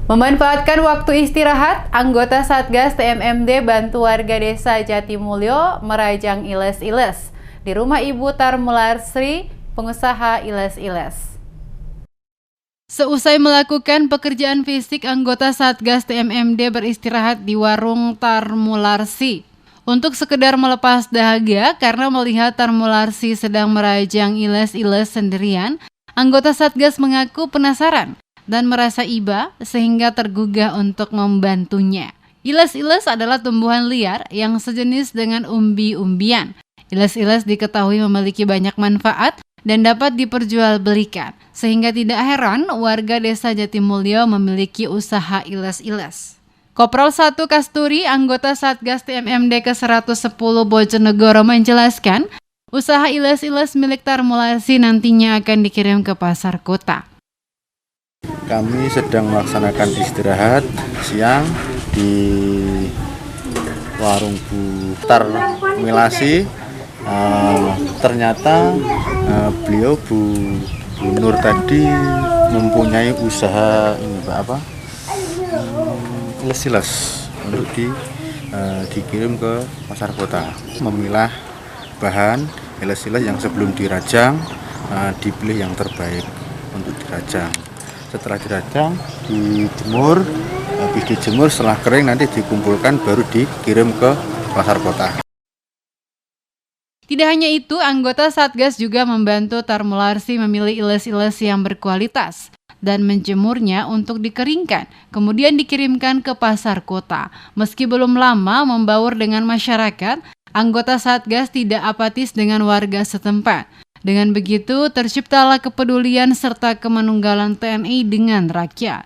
Memanfaatkan waktu istirahat, anggota Satgas TMMD bantu warga desa Jatimulyo merajang iles-iles di rumah Ibu Tarmularsri, pengusaha iles-iles. Seusai melakukan pekerjaan fisik, anggota Satgas TMMD beristirahat di warung Tarmularsi untuk sekedar melepas dahaga karena melihat Tarmularsi sedang merajang iles-iles sendirian. Anggota Satgas mengaku penasaran dan merasa iba sehingga tergugah untuk membantunya. Iles-iles adalah tumbuhan liar yang sejenis dengan umbi-umbian. Iles-iles diketahui memiliki banyak manfaat dan dapat diperjualbelikan, sehingga tidak heran warga desa Jatimulyo memiliki usaha iles-iles. Kopral 1 Kasturi, anggota Satgas TMMD ke-110 Bojonegoro menjelaskan, usaha iles-iles milik Tarmularsi nantinya akan dikirim ke pasar kota. Kami sedang melaksanakan istirahat siang di warung Bu Tarmularsi. Ternyata beliau Bu Nur tadi mempunyai usaha ini iles-iles untuk dikirim ke pasar kota. Memilah bahan iles-iles yang sebelum dirajang, dipilih yang terbaik untuk dirajang. Setelah dirajang, dijemur, habis dijemur setelah kering nanti dikumpulkan baru dikirim ke pasar kota. Tidak hanya itu, anggota Satgas juga membantu Tarmularsi memilih iles-iles yang berkualitas dan menjemurnya untuk dikeringkan, kemudian dikirimkan ke pasar kota. Meski belum lama membaur dengan masyarakat, anggota Satgas tidak apatis dengan warga setempat. Dengan begitu, terciptalah kepedulian serta kemanunggalan TNI dengan rakyat.